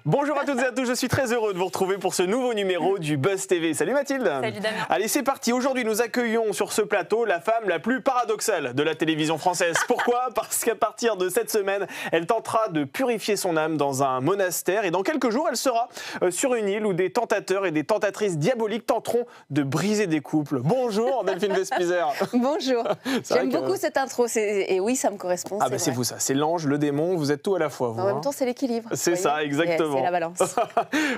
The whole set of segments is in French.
Bonjour à toutes et à tous, je suis très heureux de vous retrouver pour ce nouveau numéro du Buzz TV. Salut Mathilde. Salut Damien. Allez, c'est parti. Aujourd'hui, nous accueillons sur ce plateau la femme la plus paradoxale de la télévision française. Pourquoi ? Parce qu'à partir de cette semaine, elle tentera de purifier son âme dans un monastère. Et dans quelques jours, elle sera sur une île où des tentateurs et des tentatrices diaboliques tenteront de briser des couples. Bonjour Delphine Vespizer. Bonjour. J'aime beaucoup cette intro. Et oui, ça me correspond. Ah bah c'est vous ça, c'est l'ange, le démon, vous êtes tout à la fois. Vous, en même temps, c'est l'équilibre. C'est ça, exactement. C'est la balance.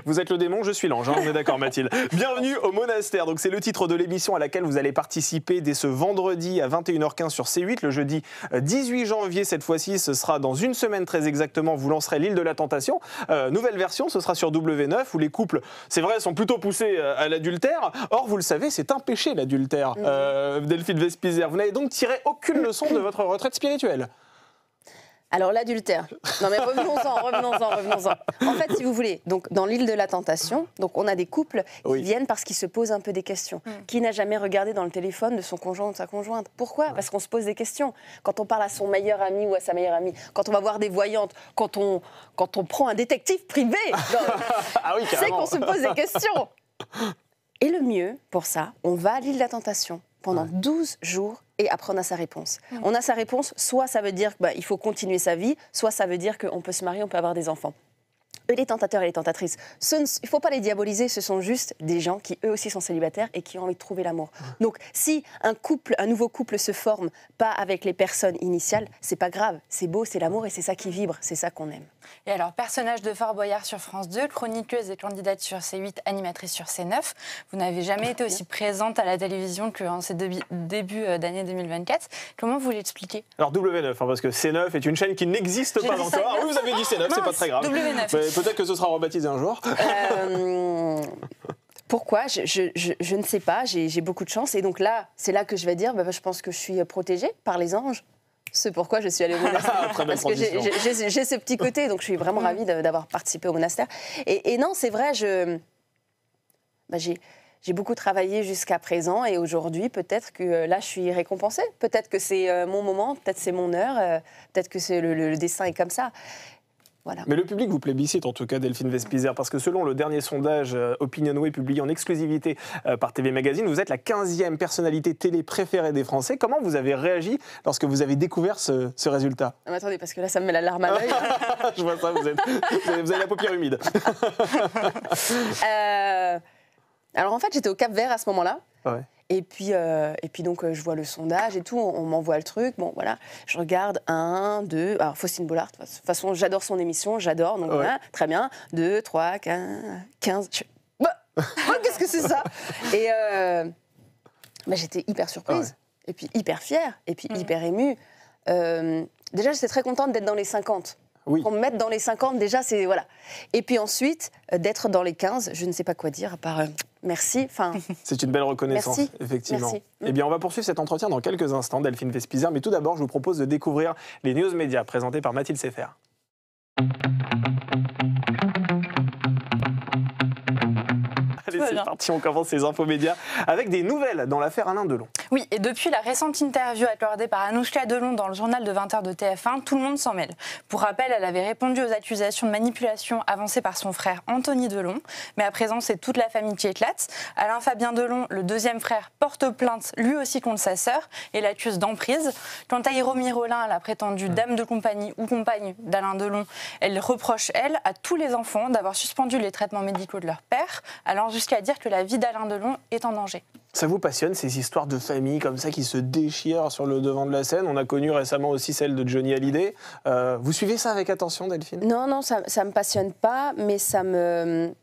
Vous êtes le démon, je suis l'ange, hein, on est d'accord Mathilde. Bienvenue au monastère, donc c'est le titre de l'émission à laquelle vous allez participer dès ce vendredi à 21h15 sur C8, le jeudi 18 janvier cette fois-ci, ce sera dans une semaine très exactement, vous lancerez l'île de la tentation. Nouvelle version, ce sera sur W9 où les couples, c'est vrai, sont plutôt poussés à l'adultère. Or, vous le savez, c'est un péché l'adultère. Delphine Vespizer, vous n'avez donc tiré aucune leçon de votre retraite spirituelle. Alors l'adultère. Non mais revenons-en. En fait, si vous voulez, donc dans l'île de la tentation, donc on a des couples qui viennent parce qu'ils se posent un peu des questions. Qui n'a jamais regardé dans le téléphone de son conjoint ou de sa conjointe ? Pourquoi ? Parce qu'on se pose des questions. Quand on parle à son meilleur ami ou à sa meilleure amie, quand on va voir des voyantes, quand on prend un détective privé, c'est qu'on se pose des questions. Et le mieux pour ça, on va à l'île de la tentation pendant 12 jours. Et après, on a sa réponse. On a sa réponse, soit ça veut dire qu'il faut continuer sa vie, soit ça veut dire qu'on peut se marier, on peut avoir des enfants. Eux, les tentateurs et les tentatrices, il ne faut pas les diaboliser, ce sont juste des gens qui, eux aussi, sont célibataires et qui ont envie de trouver l'amour. Donc, si un nouveau couple se forme pas avec les personnes initiales, c'est pas grave, c'est beau, c'est l'amour et c'est ça qui vibre, c'est ça qu'on aime. Et alors, personnage de Fort Boyard sur France 2, chroniqueuse et candidate sur C8, animatrice sur C9, vous n'avez jamais été aussi présente à la télévision qu'en ces débuts d'année 2024. Comment vous l'expliquez ? Alors W9, parce que C9 est une chaîne qui n'existe pas encore. Ah oui, vous avez dit C9, c'est pas très grave. W9. Peut-être que ce sera rebaptisé un jour. Pourquoi ? Je ne sais pas, j'ai beaucoup de chance. Et donc là, c'est là que je vais dire, je pense que je suis protégée par les anges. C'est pourquoi je suis allée au monastère. Parce que j'ai ce petit côté, donc je suis vraiment ravie d'avoir participé au monastère. Et non, c'est vrai, j'ai beaucoup travaillé jusqu'à présent et aujourd'hui, peut-être que là, je suis récompensée. Peut-être que c'est mon moment, peut-être c'est mon heure, peut-être que le destin est comme ça. Voilà. Mais le public vous plébiscite en tout cas, Delphine Vespizer, parce que selon le dernier sondage Opinionway publié en exclusivité par TV Magazine, vous êtes la 15e personnalité télé préférée des Français. Comment vous avez réagi lorsque vous avez découvert ce résultat ? Mais attendez, parce que là, ça me met la larme à l'œil. Je vois ça, vous avez la paupière humide. Alors en fait, j'étais au Cap-Vert à ce moment-là. Ouais. Et puis donc, je vois le sondage et tout, on m'envoie le truc. Bon, voilà, je regarde 1, 2... Alors, Faustine Bollard, de toute façon, j'adore son émission, j'adore. Donc, voilà, très bien. 2, 3, 15... qu'est-ce que c'est ça ? Et j'étais hyper surprise, et puis hyper fière, et puis hyper émue. Déjà, j'étais très contente d'être dans les 50. Oui. Qu'on me mette dans les 50, déjà, c'est... Voilà. Et puis ensuite, d'être dans les 15, je ne sais pas quoi dire, à part... Merci. C'est une belle reconnaissance, merci. effectivement. Merci. Eh bien, on va poursuivre cet entretien dans quelques instants, Delphine Vespizer. Mais tout d'abord, je vous propose de découvrir les news médias présentés par Mathilde Sefer. Allez, c'est parti, on commence ces infos médias avec des nouvelles dans l'affaire Alain Delon. Oui, et depuis la récente interview accordée par Anouchka Delon dans le journal de 20h de TF1, tout le monde s'en mêle. Pour rappel, elle avait répondu aux accusations de manipulation avancées par son frère Anthony Delon, mais à présent, c'est toute la famille qui éclate. Alain Fabien Delon, le deuxième frère, porte plainte lui aussi contre sa sœur et l'accuse d'emprise. Quant à Hiromi Rollin, la prétendue dame de compagnie ou compagne d'Alain Delon, elle reproche, elle, à tous les enfants d'avoir suspendu les traitements médicaux de leur père, allant jusqu'à dire que la vie d'Alain Delon est en danger. Ça vous passionne, ces histoires de famille comme ça qui se déchirent sur le devant de la scène ? On a connu récemment aussi celle de Johnny Hallyday. Vous suivez ça avec attention, Delphine ? Non, ça me passionne pas, mais ça me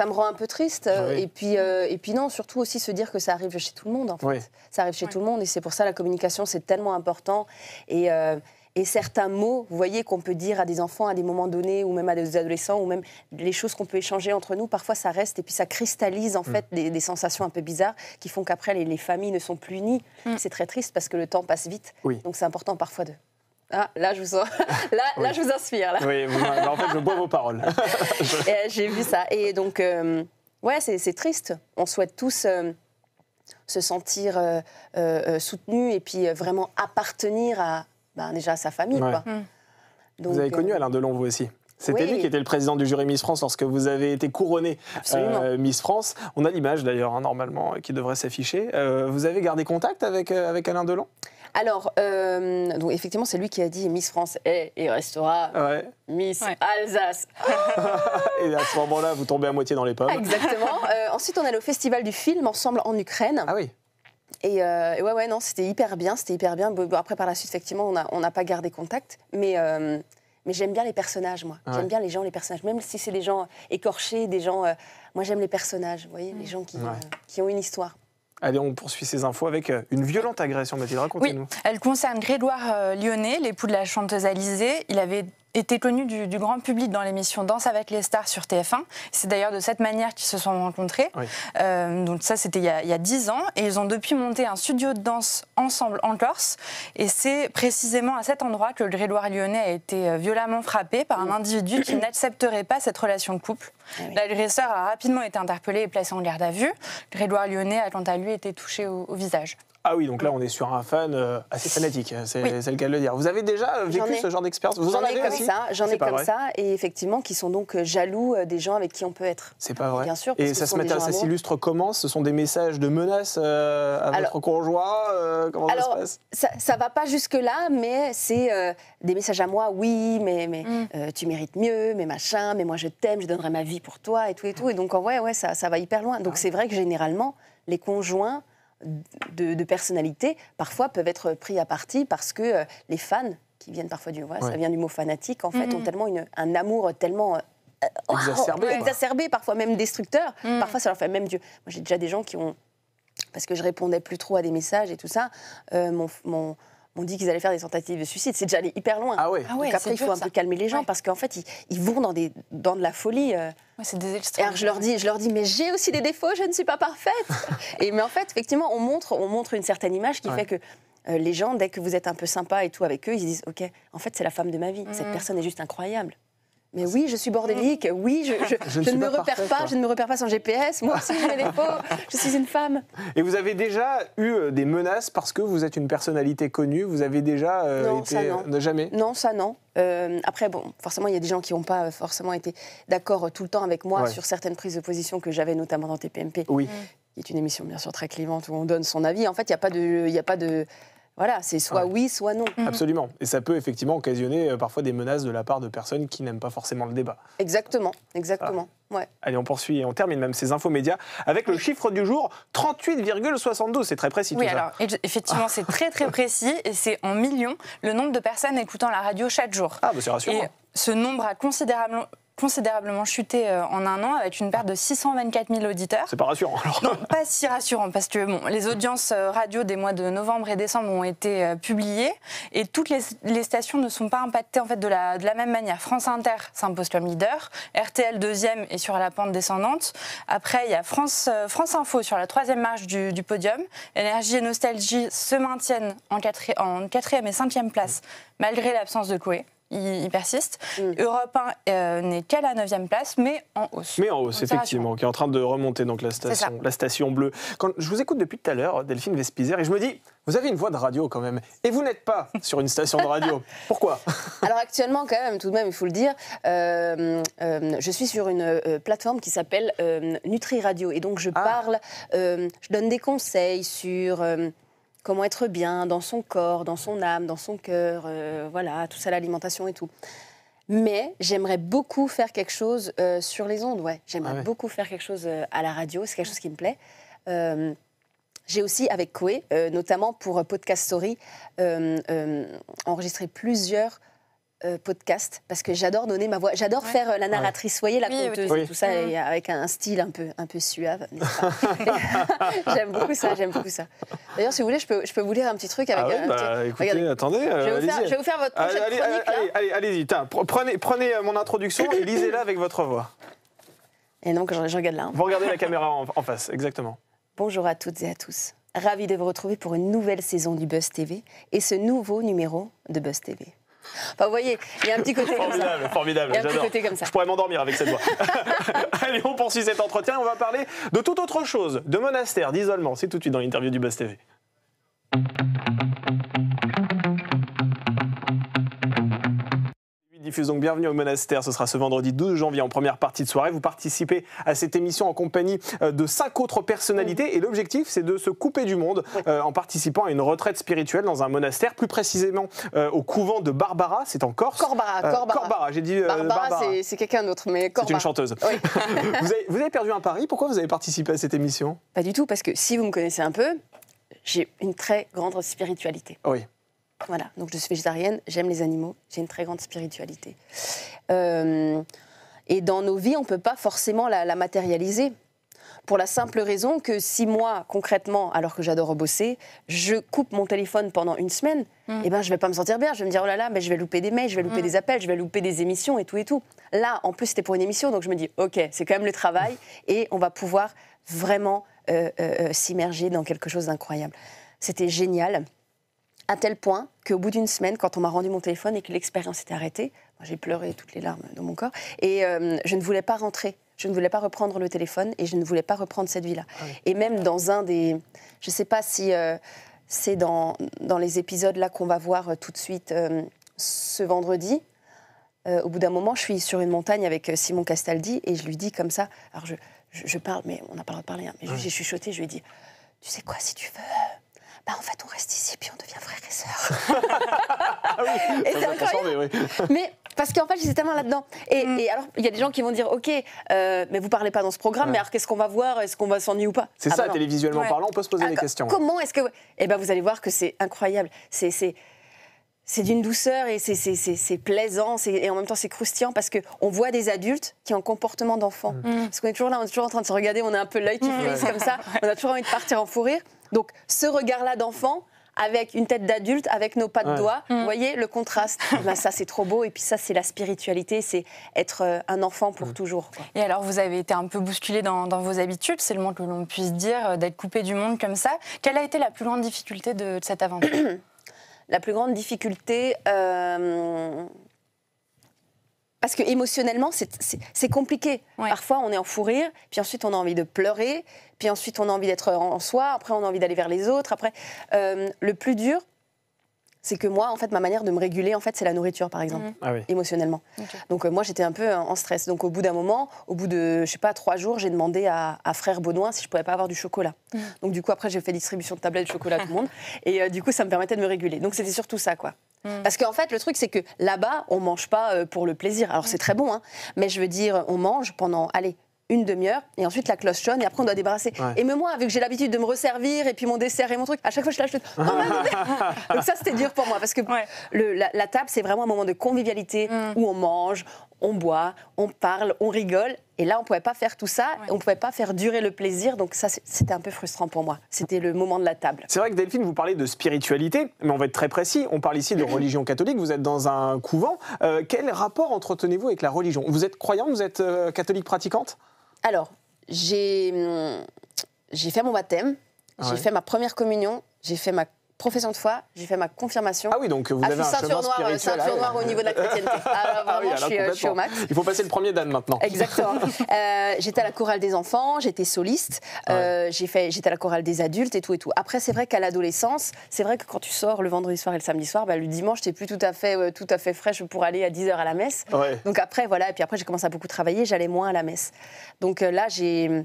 rend un peu triste. Oui. Et puis non, surtout aussi se dire que ça arrive chez tout le monde, en fait. Oui. Ça arrive chez tout le monde, et c'est pour ça la communication, c'est tellement important. Et certains mots, vous voyez, qu'on peut dire à des enfants à des moments donnés, ou même à des adolescents, ou même les choses qu'on peut échanger entre nous, parfois ça reste et puis ça cristallise en fait des sensations un peu bizarres qui font qu'après les familles ne sont plus unies. C'est très triste parce que le temps passe vite. Donc c'est important parfois de... Ah, là, je vous sens. Là, je vous inspire. Là. Oui, en fait, je bois vos paroles. J'ai vu ça. Et donc, ouais, c'est triste. On souhaite tous se sentir soutenus et puis vraiment appartenir à, déjà à sa famille. Quoi. Donc, vous avez connu Alain Delon, vous aussi. C'était lui qui était le président du jury Miss France lorsque vous avez été couronnée Miss France. On a l'image d'ailleurs, normalement, qui devrait s'afficher. Vous avez gardé contact avec Alain Delon ? Alors, donc effectivement, c'est lui qui a dit Miss France est et restera Miss Alsace. Et à ce moment-là, vous tombez à moitié dans les pommes. Exactement. Ensuite, on est allé au Festival du film ensemble en Ukraine. Ah oui. Et ouais, non, c'était hyper bien. Bon, après, par la suite, effectivement, on n'a pas gardé contact. Mais j'aime bien les personnages, moi. J'aime bien les gens, les personnages. Même si c'est des gens écorchés, des gens... moi, j'aime les personnages, vous voyez, les gens qui ont une histoire. Allez, on poursuit ces infos avec une violente agression, Mathilde, racontez-nous. Oui, elle concerne Grégoire Lyonnais, l'époux de la chanteuse Alizée. Il avait été connu du grand public dans l'émission Danse avec les stars sur TF1. C'est d'ailleurs de cette manière qu'ils se sont rencontrés. Oui. Donc ça, c'était il y a 10 ans. Et ils ont depuis monté un studio de danse ensemble en Corse. Et c'est précisément à cet endroit que Grégoire Lyonnais a été violemment frappé par un individu qui n'accepterait pas cette relation de couple. Oui. L'agresseur a rapidement été interpellé et placé en garde à vue. Grégoire Lyonnais a quant à lui été touché au visage. Ah oui, donc là, on est sur un fan assez fanatique, c'est le cas de le dire. Vous avez déjà vécu ce genre d'expérience ? Vous en avez aussi ? J'en ai comme ça, et effectivement, qui sont donc jaloux des gens avec qui on peut être. C'est pas vrai ? Bien sûr. Et ça s'illustre comment ? Ce sont des messages de menaces à votre conjoint ? Comment ça se passe ? Ça va pas jusque-là, mais c'est des messages à moi, oui, mais tu mérites mieux, mais machin, mais moi je t'aime, je donnerai ma vie pour toi, et tout, et tout. Et donc, ouais, ça va hyper loin. Donc c'est vrai que généralement, les conjoints de personnalités, parfois peuvent être pris à partie parce que les fans, qui viennent parfois ça vient du mot fanatique, en fait, ont tellement un amour tellement exacerbé, parfois même destructeur. Parfois, ça leur fait même Dieu. Moi, j'ai déjà des gens qui ont, parce que je répondais plus trop à des messages et tout ça, m'ont dit qu'ils allaient faire des tentatives de suicide. C'est déjà allé hyper loin. Ah ouais. Donc après, il faut un peu calmer les gens parce qu'en fait, ils vont dans de la folie. C'est des extrêmes. Et alors, je leur dis, mais j'ai aussi des défauts, je ne suis pas parfaite. Mais en fait, effectivement, on montre une certaine image qui fait que les gens, dès que vous êtes un peu sympa et tout avec eux, ils se disent, ok, en fait, c'est la femme de ma vie. Cette personne est juste incroyable. Mais oui, je suis bordélique, oui, je ne me repère pas, je ne me repère pas sans GPS, moi aussi j'ai des défauts, je suis une femme. Et vous avez déjà eu des menaces parce que vous êtes une personnalité connue ? Vous avez déjà jamais ? Non, ça non. Après, bon, forcément, il y a des gens qui n'ont pas forcément été d'accord tout le temps avec moi sur certaines prises de position que j'avais, notamment dans TPMP, qui est une émission bien sûr très clivante où on donne son avis. En fait, il n'y a pas de voilà, c'est soit oui, soit non. Absolument. Et ça peut effectivement occasionner parfois des menaces de la part de personnes qui n'aiment pas forcément le débat. Exactement. Ouais. Allez, on poursuit et on termine même ces infos médias avec le chiffre du jour, 38,72. C'est très précis tout ça. Oui, alors effectivement, c'est très très précis et c'est en millions le nombre de personnes écoutant la radio chaque jour. Ah, bah c'est rassurant. Et ce nombre a considérablement chuté en un an, avec une perte de 624 000 auditeurs. C'est pas rassurant, alors. Non, pas si rassurant, parce que les audiences radio des mois de novembre et décembre ont été publiées, et toutes les stations ne sont pas impactées en fait, de la même manière. France Inter s'impose comme leader, RTL deuxième et sur la pente descendante. Après, il y a France Info sur la troisième marche du podium. Énergie et Nostalgie se maintiennent en quatrième et cinquième place, malgré l'absence de Chloé. Il persiste. Europe 1 n'est qu'à la 9e place, mais en hausse. Mais en hausse, effectivement, qui est en train de remonter donc la station bleue. Quand je vous écoute depuis tout à l'heure, Delphine Vespizer, et je me dis, vous avez une voix de radio quand même, et vous n'êtes pas sur une station de radio. Pourquoi ? Alors actuellement, quand même, tout de même, il faut le dire, je suis sur une plateforme qui s'appelle Nutri Radio, et donc je parle, je donne des conseils sur... comment être bien dans son corps, dans son âme, dans son cœur, voilà, tout ça, l'alimentation et tout. Mais j'aimerais beaucoup faire quelque chose sur les ondes, J'aimerais beaucoup faire quelque chose à la radio, c'est quelque chose qui me plaît. J'ai aussi, avec Koé, notamment pour Podcast Story, enregistré plusieurs podcast, parce que j'adore donner ma voix. J'adore faire la narratrice, vous voyez, la conteuse, et tout ça, et avec un style un peu suave, n'est-ce pas? J'aime beaucoup ça. D'ailleurs, si vous voulez, je peux vous lire un petit truc avec écoutez, regardez. attendez, je vais vous faire votre prochaine chronique. Allez-y, prenez mon introduction et lisez-la avec votre voix. Et donc, je regarde là. Vous regardez la caméra en face, exactement. Bonjour à toutes et à tous. Ravi de vous retrouver pour une nouvelle saison du Buzz TV et ce nouveau numéro de Buzz TV. Enfin, vous voyez, il y a un petit côté comme ça. Formidable, il y a un j'adore. petit côté comme ça. Je pourrais m'endormir avec cette voix. Allez, on poursuit cet entretien et on va parler de toute autre chose, de monastère, d'isolement. C'est tout de suite dans l'interview du Buzz TV. Diffuse donc bienvenue au monastère, ce sera ce vendredi 12 janvier en première partie de soirée. Vous participez à cette émission en compagnie de 5 autres personnalités et l'objectif c'est de se couper du monde en participant à une retraite spirituelle dans un monastère, plus précisément au couvent de Barbara, c'est en Corse. Corbara, j'ai dit Barbara. C'est quelqu'un d'autre, mais Corbara. C'est une chanteuse. Oui. vous avez perdu un pari, pourquoi vous avez participé à cette émission? Pas du tout, parce que si vous me connaissez un peu, j'ai une très grande spiritualité. Oui. Voilà, donc je suis végétarienne, j'aime les animaux, j'ai une très grande spiritualité. Et dans nos vies, on ne peut pas forcément la matérialiser. Pour la simple raison que si moi, concrètement, alors que j'adore bosser, je coupe mon téléphone pendant une semaine, eh ben, je ne vais pas me sentir bien. Je vais me dire, oh là là, mais je vais louper des mails, je vais louper des appels, je vais louper des émissions et tout et tout. Là, en plus, c'était pour une émission, donc je me dis, ok, c'est quand même le travail et on va pouvoir vraiment s'immerger dans quelque chose d'incroyable. C'était génial. À tel point qu'au bout d'une semaine, quand on m'a rendu mon téléphone et que l'expérience était arrêtée, j'ai pleuré toutes les larmes dans mon corps, et je ne voulais pas rentrer, je ne voulais pas reprendre le téléphone, et je ne voulais pas reprendre cette vie-là. Ah oui. Et même dans un des... Je ne sais pas si c'est dans les épisodes là qu'on va voir tout de suite ce vendredi, au bout d'un moment, je suis sur une montagne avec Simon Castaldi, et je lui dis comme ça, alors je parle, mais on n'a pas le droit de parler, hein, mais j'ai chuchoté, je lui ai dit, tu sais quoi, si tu veux... Bah en fait, on reste ici, puis on devient frères et sœurs. Ah oui, et c'est incroyable. Oui. Mais parce qu'en fait, j'étais tellement là-dedans. Et alors, il y a des gens qui vont dire, ok, mais vous parlez pas dans ce programme, mais alors qu'est-ce qu'on va voir? Est-ce qu'on va s'ennuyer ou pas? C'est ça, télévisuellement parlant, on peut se poser des questions. Comment est-ce que... Eh ben, vous allez voir que c'est incroyable. C'est d'une douceur et c'est plaisant et en même temps c'est croustillant parce qu'on voit des adultes qui ont un comportement d'enfant. Parce qu'on est toujours là, on est toujours en train de se regarder, on a un peu l'œil qui frise comme ça, on a toujours envie de partir en fou rire. Donc ce regard-là d'enfant avec une tête d'adulte, avec nos pas de doigts, vous voyez le contraste. Ben, ça c'est trop beau et puis ça c'est la spiritualité, c'est être un enfant pour toujours. Quoi. Et alors vous avez été un peu bousculé dans vos habitudes, c'est le moins que l'on puisse dire, d'être coupé du monde comme ça. Quelle a été la plus grande difficulté de cette aventure? La plus grande difficulté, parce que émotionnellement, c'est compliqué. Ouais. Parfois, on est en fou rire, puis ensuite, on a envie de pleurer, puis ensuite, on a envie d'être en soi, après, on a envie d'aller vers les autres. Après, le plus dur, c'est que moi, en fait, ma manière de me réguler, en fait, c'est la nourriture, par exemple, émotionnellement. Okay. Donc, moi, j'étais un peu en stress. Donc, au bout d'un moment, au bout de, je sais pas, 3 jours, j'ai demandé à Frère Baudouin si je pouvais pas avoir du chocolat. Donc, du coup, après, j'ai fait distribution de tablettes de chocolat à tout le monde. Et du coup, ça me permettait de me réguler. Donc, c'était surtout ça, quoi. Parce qu'en fait, le truc, c'est que là-bas, on mange pas pour le plaisir. Alors, c'est très bon, hein, mais je veux dire, on mange pendant, allez, une demi-heure, et ensuite la cloche sonne, et après on doit débarrasser. Ouais. Et même moi, vu que j'ai l'habitude de me resservir, et puis mon dessert et mon truc, à chaque fois je suis là, je fais oh, donc ça c'était dur pour moi, parce que la table, c'est vraiment un moment de convivialité, où on mange, on boit, on parle, on rigole, et là on pouvait pas faire tout ça, on pouvait pas faire durer le plaisir, donc ça c'était un peu frustrant pour moi. C'était le moment de la table. C'est vrai que Delphine, vous parlez de spiritualité, mais on va être très précis, on parle ici de religion catholique, vous êtes dans un couvent. Quel rapport entretenez-vous avec la religion? Vous êtes croyante, vous êtes catholique pratiquante? Alors, j'ai fait mon baptême, j'ai fait ma première communion, j'ai fait ma profession de foi, j'ai fait ma confirmation. Ah oui, donc vous avez un chemin spirituel. Ceinture noire au niveau de la chrétienté. Alors vraiment, je suis au max. Il faut passer le premier dan maintenant. Exactement. J'étais à la chorale des enfants, j'étais soliste, j'étais à la chorale des adultes et tout et tout. Après, c'est vrai qu'à l'adolescence, c'est vrai que quand tu sors le vendredi soir et le samedi soir, le dimanche, t'es plus tout à fait fraîche pour aller à 10h à la messe. Ouais. Donc après, voilà, et puis après, j'ai commencé à beaucoup travailler, j'allais moins à la messe. Donc là, j'ai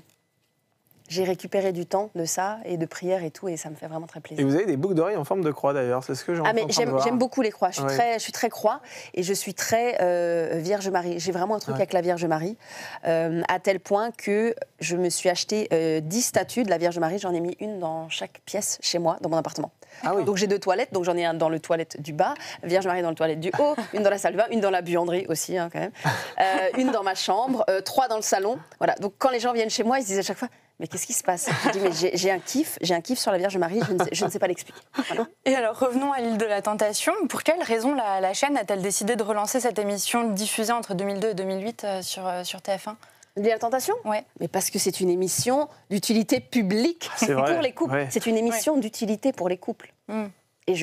j'ai récupéré du temps de ça et de prière et tout, et ça me fait vraiment très plaisir. Et vous avez des boucles d'oreilles en forme de croix d'ailleurs, c'est ce que j'ai entendu. Ah mais j'aime beaucoup les croix, je suis très croix et je suis très Vierge Marie. J'ai vraiment un truc avec la Vierge Marie, à tel point que je me suis acheté 10 statues de la Vierge Marie, j'en ai mis une dans chaque pièce chez moi, dans mon appartement. Ah oui. Donc j'ai 2 toilettes, donc j'en ai un dans le toilette du bas, Vierge Marie dans le toilette du haut, une dans la salle de bain, une dans la buanderie aussi quand même, une dans ma chambre, 3 dans le salon. Voilà. Donc quand les gens viennent chez moi, ils se disent à chaque fois mais qu'est-ce qui se passe? Je dis mais j'ai un kiff sur la Vierge Marie, je ne sais pas l'expliquer. Voilà. Et alors revenons à l'île de la Tentation. Pour quelle raison la chaîne a-t-elle décidé de relancer cette émission diffusée entre 2002 et 2008 sur TF1? L'île de la Tentation? Oui. Mais parce que c'est une émission d'utilité publique pour les couples. Ouais. C'est une émission d'utilité pour les couples. Et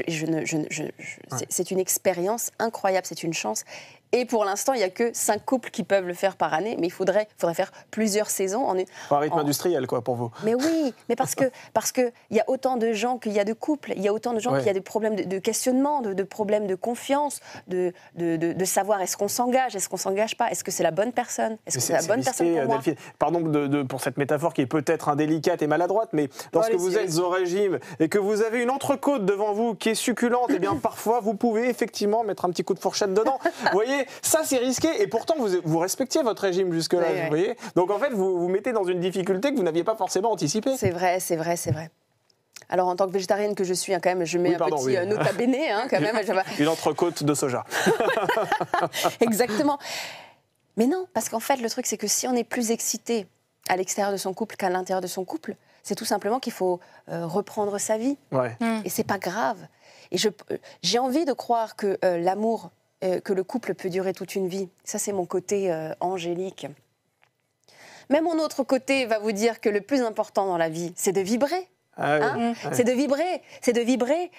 c'est une expérience incroyable, c'est une chance. Et pour l'instant, il n'y a que 5 couples qui peuvent le faire par année, mais il faudrait faire plusieurs saisons. Un rythme industriel, quoi, pour vous. Mais oui, mais parce que y a autant de gens qu'il y a de couples, il y a autant de gens qu'il y a des problèmes de questionnement, de problèmes de confiance, de savoir est-ce qu'on s'engage, est-ce qu'on s'engage pas, est-ce que c'est la bonne personne, est-ce que c'est la bonne personne pour moi. Delphine, pardon pour cette métaphore qui est peut-être indélicate et maladroite, mais lorsque vous êtes au régime et que vous avez une entrecôte devant vous qui est succulente, eh bien parfois vous pouvez effectivement mettre un petit coup de fourchette dedans. Vous voyez, ça c'est risqué et pourtant vous respectiez votre régime jusque-là, vous voyez. Donc en fait vous vous mettez dans une difficulté que vous n'aviez pas forcément anticipée. C'est vrai. Alors en tant que végétarienne que je suis, quand même, je mets un petit nota bene, quand même. Une entrecôte de soja. Exactement. Mais non, parce qu'en fait le truc c'est que si on est plus excité à l'extérieur de son couple qu'à l'intérieur de son couple, c'est tout simplement qu'il faut reprendre sa vie. Et c'est pas grave. Et j'ai envie de croire que l'amour, que le couple peut durer toute une vie. Ça, c'est mon côté angélique. Mais mon autre côté va vous dire que le plus important dans la vie, c'est de vibrer. C'est de vibrer,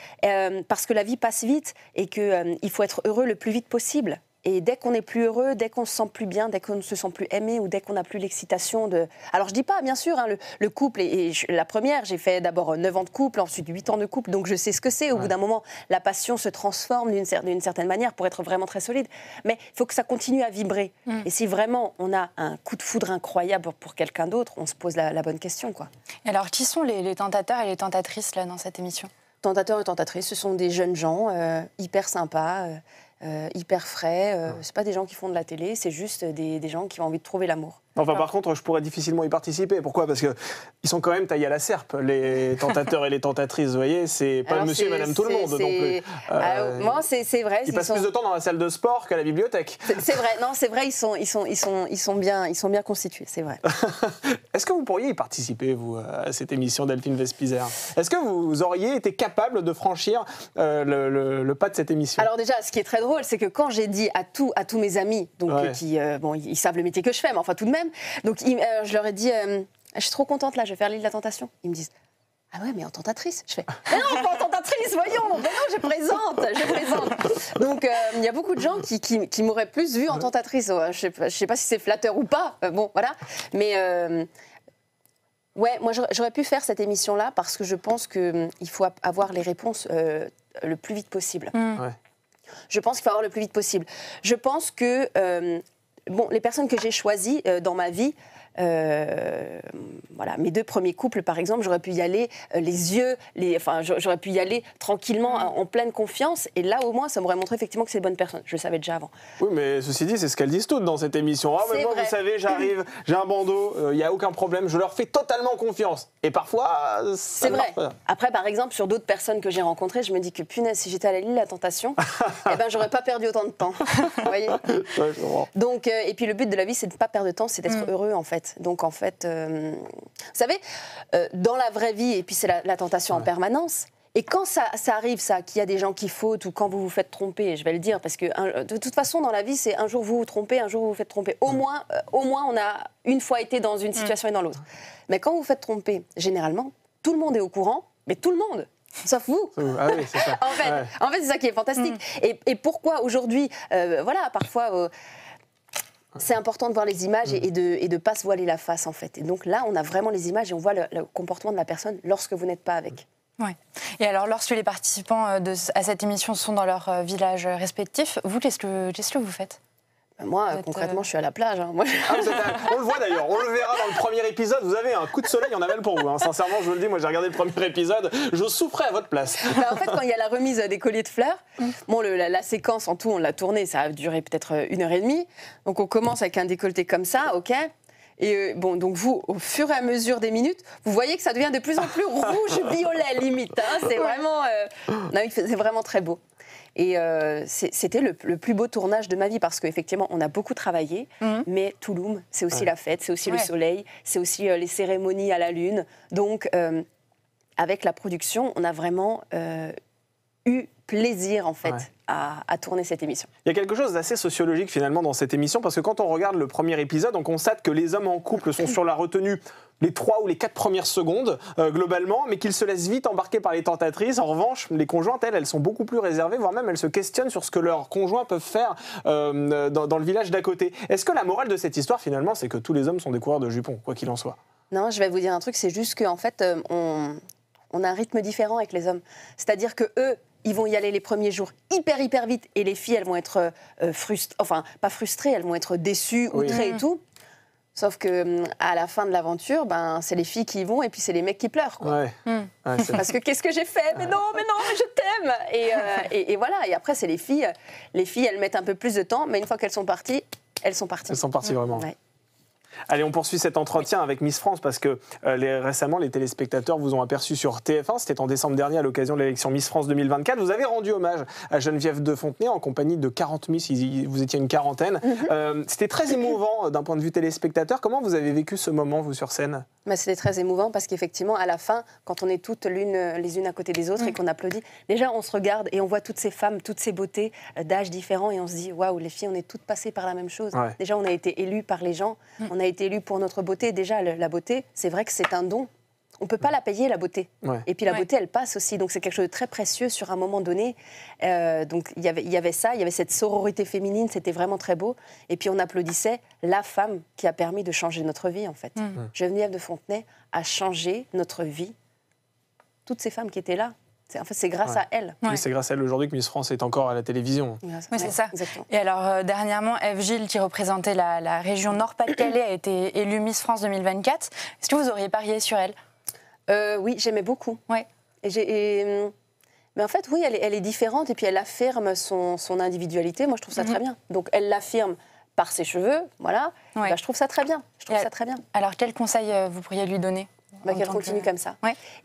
parce que la vie passe vite et qu'il faut être heureux le plus vite possible. Et dès qu'on n'est plus heureux, dès qu'on se sent plus bien, dès qu'on ne se sent plus aimé ou dès qu'on n'a plus l'excitation de... Alors je dis pas, bien sûr, le couple, la première, j'ai fait d'abord 9 ans de couple, ensuite 8 ans de couple, donc je sais ce que c'est. Au bout d'un moment, la passion se transforme d'une certaine manière pour être vraiment très solide. Mais il faut que ça continue à vibrer. Et si vraiment on a un coup de foudre incroyable pour quelqu'un d'autre, on se pose la bonne question, quoi. Et alors, qui sont les tentateurs et les tentatrices là, dans cette émission? Tentateurs et tentatrices, ce sont des jeunes gens hyper sympas, hyper frais. C'est pas des gens qui font de la télé, c'est juste des gens qui ont envie de trouver l'amour. Enfin, par contre, je pourrais difficilement y participer. Pourquoi? Parce qu'ils sont quand même taillés à la serpe, les tentateurs et les tentatrices. Vous voyez, c'est pas alors monsieur et madame tout le monde non plus. Moi, c'est vrai. Ils passent plus de temps dans la salle de sport qu'à la bibliothèque. C'est vrai, non, c'est vrai, ils sont bien constitués, c'est vrai. Est-ce que vous pourriez y participer, vous, à cette émission, Delphine Vespizer? Est-ce que vous auriez été capable de franchir le pas de cette émission? Alors déjà, ce qui est très drôle, c'est que quand j'ai dit à tous mes amis, donc qui, ils savent le métier que je fais, mais enfin tout de même, donc je leur ai dit, je suis trop contente là, je vais faire l'île de la Tentation. Ils me disent, ah ouais, mais en tentatrice. Je fais, mais non, pas en tentatrice, voyons, mais non, je présente. Donc il y a beaucoup de gens qui m'auraient plus vu en tentatrice. Je sais pas si c'est flatteur ou pas, bon, voilà. Mais ouais, moi j'aurais pu faire cette émission-là parce que je pense qu'il faut avoir les réponses le plus vite possible. Ouais. Je pense qu'il faut avoir le plus vite possible. Je pense que les personnes que j'ai choisies dans ma vie, voilà, mes 2 premiers couples, par exemple, j'aurais pu y aller j'aurais pu y aller tranquillement, en pleine confiance. Et là, au moins, ça m'aurait montré effectivement que c'est des bonnes personnes. Je le savais déjà avant. Oui, mais ceci dit, c'est ce qu'elles disent toutes dans cette émission. Ah, mais moi, vous savez, j'arrive, j'ai un bandeau, il n'y a aucun problème, je leur fais totalement confiance. Et parfois, c'est vrai. Après, par exemple, sur d'autres personnes que j'ai rencontrées, je me dis que punaise, si j'étais à l'île de la Tentation, eh ben, j'aurais pas perdu autant de temps. Vous voyez? Ouais, je comprends. Donc, et puis le but de la vie, c'est de ne pas perdre de temps, c'est d'être heureux, en fait. Donc en fait, vous savez, dans la vraie vie, et puis c'est la tentation en permanence, et quand ça arrive, qu'il y a des gens qui fautent, ou quand vous vous faites tromper, je vais le dire, parce que de toute façon, dans la vie, c'est un jour vous vous trompez, un jour vous vous faites tromper. Au moins, on a une fois été dans une situation et dans l'autre. Mais quand vous vous faites tromper, généralement, tout le monde est au courant, mais tout le monde. Sauf vous. Ah oui, c'est ça. en fait, c'est ça qui est fantastique. Et pourquoi aujourd'hui, voilà, parfois... c'est important de voir les images et de pas se voiler la face, en fait. Et donc là, on a vraiment les images et on voit le comportement de la personne lorsque vous n'êtes pas avec. Ouais. Et alors, lorsque les participants à cette émission sont dans leur village respectif, vous, qu'est-ce que vous faites? Moi, concrètement, je suis à la plage. Hein. Moi, on le voit d'ailleurs, on le verra dans le premier épisode. Vous avez un coup de soleil en aval pour vous. Hein. Sincèrement, je vous le dis, moi j'ai regardé le premier épisode, je souffrais à votre place. En fait, quand il y a la remise des colliers de fleurs, bon, la séquence en tout, on l'a tournée, ça a duré peut-être 1h30. Donc on commence avec un décolleté comme ça, ok. Et bon, donc vous, au fur et à mesure des minutes, vous voyez que ça devient de plus en plus rouge-violet limite. Hein. C'est vraiment, c'est vraiment très beau. Et c'était le plus beau tournage de ma vie parce qu'effectivement, on a beaucoup travaillé, mais Tulum, c'est aussi la fête, c'est aussi le soleil, c'est aussi les cérémonies à la lune. Donc, avec la production, on a vraiment eu plaisir, en fait, à tourner cette émission. Il y a quelque chose d'assez sociologique, finalement, dans cette émission, parce que quand on regarde le premier épisode, on constate que les hommes en couple sont sur la retenue les 3 ou les 4 premières secondes, globalement, mais qu'ils se laissent vite embarquer par les tentatrices. En revanche, les conjointes, elles sont beaucoup plus réservées, voire même elles se questionnent sur ce que leurs conjoints peuvent faire dans le village d'à côté. Est-ce que la morale de cette histoire, finalement, c'est que tous les hommes sont des coureurs de jupons, quoi qu'il en soit? Non, je vais vous dire un truc, c'est juste qu'en fait, on a un rythme différent avec les hommes. C'est-à-dire que eux, ils vont y aller les premiers jours hyper vite et les filles, elles vont être pas frustrées, elles vont être déçues, outrées et tout. Sauf que à la fin de l'aventure, c'est les filles qui y vont et puis c'est les mecs qui pleurent. Quoi. Parce que qu'est-ce que j'ai fait? Mais non, mais je t'aime. Et voilà. Et après, c'est les filles. Les filles, elles mettent un peu plus de temps, mais une fois qu'elles sont parties, elles sont parties. Elles sont parties vraiment. Ouais. Allez, on poursuit cet entretien avec Miss France parce que récemment, les téléspectateurs vous ont aperçu sur TF1. C'était en décembre dernier à l'occasion de l'élection Miss France 2024. Vous avez rendu hommage à Geneviève de Fontenay en compagnie de 40 Miss. Vous étiez une quarantaine. C'était très émouvant d'un point de vue téléspectateur. Comment vous avez vécu ce moment, vous, sur scène? C'était très émouvant parce qu'effectivement, à la fin, quand on est toutes les unes à côté des autres et qu'on applaudit, déjà, on se regarde et on voit toutes ces femmes, toutes ces beautés d'âges différents et on se dit, waouh, les filles, on est toutes passées par la même chose. Déjà, on a été élus par les gens, on a été élus pour notre beauté. Déjà, la beauté, c'est vrai que c'est un don. On ne peut pas la payer, la beauté. Et puis la beauté, elle passe aussi. Donc c'est quelque chose de très précieux sur un moment donné. Donc il y avait ça, il y avait cette sororité féminine, c'était vraiment très beau. Et puis on applaudissait la femme qui a permis de changer notre vie, en fait. Geneviève de Fontenay a changé notre vie. Toutes ces femmes qui étaient là. En fait, c'est grâce à elle. Oui, c'est grâce à elle aujourd'hui que Miss France est encore à la télévision. Oui, c'est ça. Exactement. Et alors, dernièrement, Ève Gilles, qui représentait la région Nord-Pas-de-Calais, a été élue Miss France 2024. Est-ce que vous auriez parié sur elle? Oui, j'aimais beaucoup. Ouais. Mais en fait, oui, elle est différente et puis elle affirme son individualité. Moi, je trouve ça très bien. Donc, elle l'affirme par ses cheveux, voilà. Je trouve ça très bien. Alors, quel conseil vous pourriez lui donner? Qu'elle continue comme ça.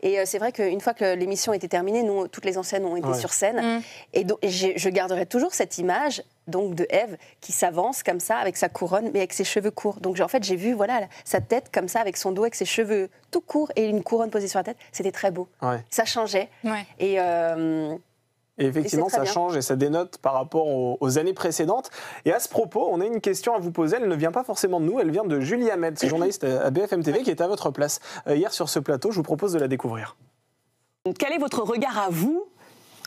Et c'est vrai qu'une fois que l'émission était terminée, nous, toutes les anciennes ont été sur scène. Et donc, je garderai toujours cette image donc, de Ève qui s'avance comme ça avec sa couronne, mais avec ses cheveux courts. Donc en fait, j'ai vu sa tête comme ça, avec son dos, avec ses cheveux tout courts et une couronne posée sur la tête. C'était très beau. Ça changeait. Et effectivement, ça change et ça dénote par rapport aux années précédentes. Et à ce propos, on a une question à vous poser. Elle ne vient pas forcément de nous, elle vient de Julie Hamed, journaliste à BFM TV, qui est à votre place hier sur ce plateau. Je vous propose de la découvrir. Quel est votre regard à vous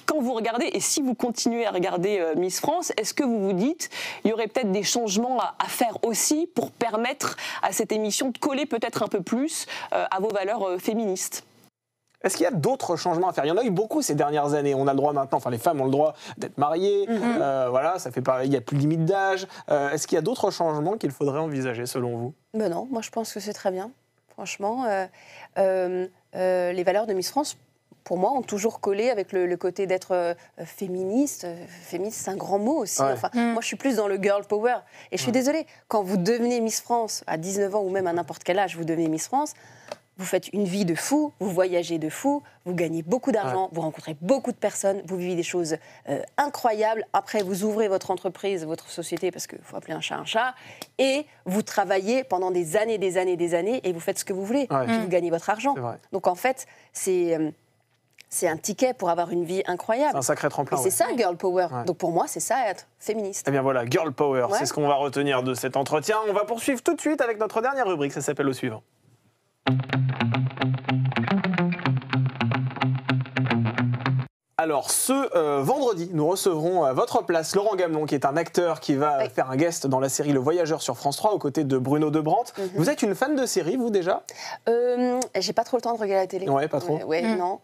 quand vous regardez, et si vous continuez à regarder Miss France, est-ce que vous vous dites il y aurait peut-être des changements à faire aussi pour permettre à cette émission de coller peut-être un peu plus à vos valeurs féministes? Est-ce qu'il y a d'autres changements à faire? Il y en a eu beaucoup ces dernières années. On a le droit maintenant, les femmes ont le droit d'être mariées. Voilà, ça fait pareil. Il n'y a plus de limite d'âge. Est-ce qu'il y a d'autres changements qu'il faudrait envisager selon vous? Non, moi je pense que c'est très bien. Franchement, les valeurs de Miss France, pour moi, ont toujours collé avec le côté d'être féministe. Féministe, c'est un grand mot aussi. Moi, je suis plus dans le girl power. Et je suis désolée, quand vous devenez Miss France à 19 ans ou même à n'importe quel âge, vous devenez Miss France, vous faites une vie de fou, vous voyagez de fou, vous gagnez beaucoup d'argent, vous rencontrez beaucoup de personnes, vous vivez des choses incroyables. Après, vous ouvrez votre entreprise, votre société, parce qu'il faut appeler un chat, et vous travaillez pendant des années, et vous faites ce que vous voulez. Puis vous gagnez votre argent. Donc en fait, c'est un ticket pour avoir une vie incroyable. C'est un sacré tremplin. Et c'est ça, girl power. Donc pour moi, c'est ça, être féministe. Eh bien voilà, girl power, c'est ce qu'on va retenir de cet entretien. On va poursuivre tout de suite avec notre dernière rubrique, ça s'appelle Au suivant. Alors, ce vendredi, nous recevrons à votre place Laurent Gamelon, qui est un acteur qui va faire un guest dans la série Le Voyageur sur France 3, aux côtés de Bruno Debrandt. Vous êtes une fan de série, vous, déjà? J'ai pas trop le temps de regarder la télé. Ouais, pas trop. Non.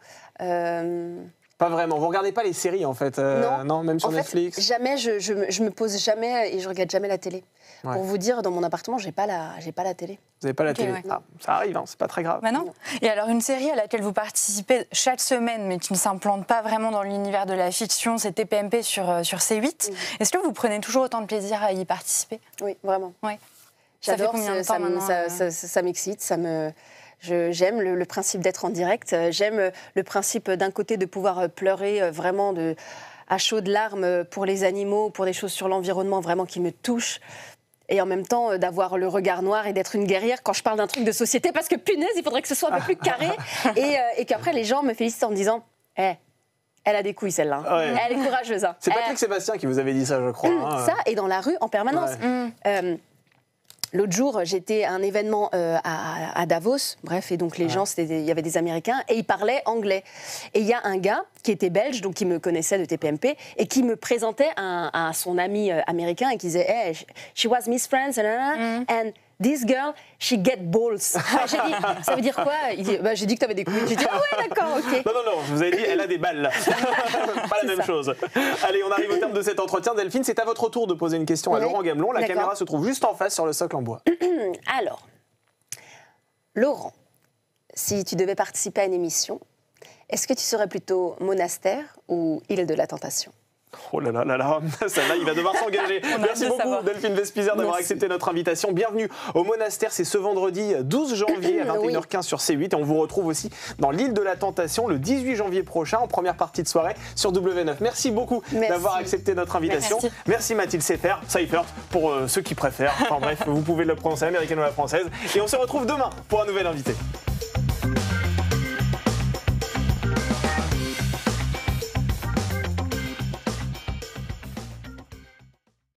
Pas vraiment. Vous regardez pas les séries en fait Non, même sur en Netflix. Fait, jamais, je me pose jamais et je regarde jamais la télé. Ouais. Pour vous dire, dans mon appartement, j'ai pas la télé. Vous n'avez pas la Ok, télé. ouais. Ah, ça arrive, hein, c'est pas très grave. Bah non. Et alors, une série à laquelle vous participez chaque semaine, mais qui ne s'implante pas vraiment dans l'univers de la fiction, c'est TPMP sur C8. Est-ce que vous prenez toujours autant de plaisir à y participer? Oui, vraiment. Ouais. Ça fait J'adore, combien de temps maintenant ça m'excite, j'aime le principe d'être en direct, j'aime le principe d'un côté de pouvoir pleurer vraiment à chaudes larmes pour les animaux, pour des choses sur l'environnement vraiment qui me touchent. Et en même temps, d'avoir le regard noir et d'être une guerrière quand je parle d'un truc de société, parce que punaise, il faudrait que ce soit un peu plus carré. Et qu'après, les gens me félicitent en me disant elle a des couilles, celle-là. Ouais. Elle est courageuse. Hein. C'est Patrick Sébastien qui vous avait dit ça, je crois. hein. Ça, et dans la rue, en permanence. Ouais. L'autre jour, j'étais à un événement à Davos, bref, et donc les gens, il y avait des Américains, et ils parlaient anglais. Et il y a un gars qui était belge, donc qui me connaissait de TPMP, et qui me présentait à son ami américain, et qui disait hey, she was Miss France, and this girl, she get balls. J'ai dit, ça veut dire quoi? Il dit, j'ai dit que t'avais des couilles. J'ai dit, ah ouais, d'accord, ok. Non, je vous ai dit, elle a des balles. Pas la même chose. Allez, on arrive au terme de cet entretien. Delphine, c'est à votre tour de poser une question à Oui. Laurent Gamelon. La D'accord. caméra se trouve juste en face sur le socle en bois. Alors, Laurent, si tu devais participer à une émission, est-ce que tu serais plutôt monastère ou île de la tentation? Oh là là là là, celle-là, il va devoir s'engager. Merci beaucoup Delphine Vespizer d'avoir accepté notre invitation. Bienvenue au Monastère, c'est ce vendredi 12 janvier à 21h15 sur C8 et on vous retrouve aussi dans l'île de la Tentation le 18 janvier prochain en première partie de soirée sur W9. Merci beaucoup d'avoir accepté notre invitation. Merci Mathilde Seifert pour ceux qui préfèrent. Enfin bref, vous pouvez le prononcer américaine ou la française. Et on se retrouve demain pour un nouvel invité.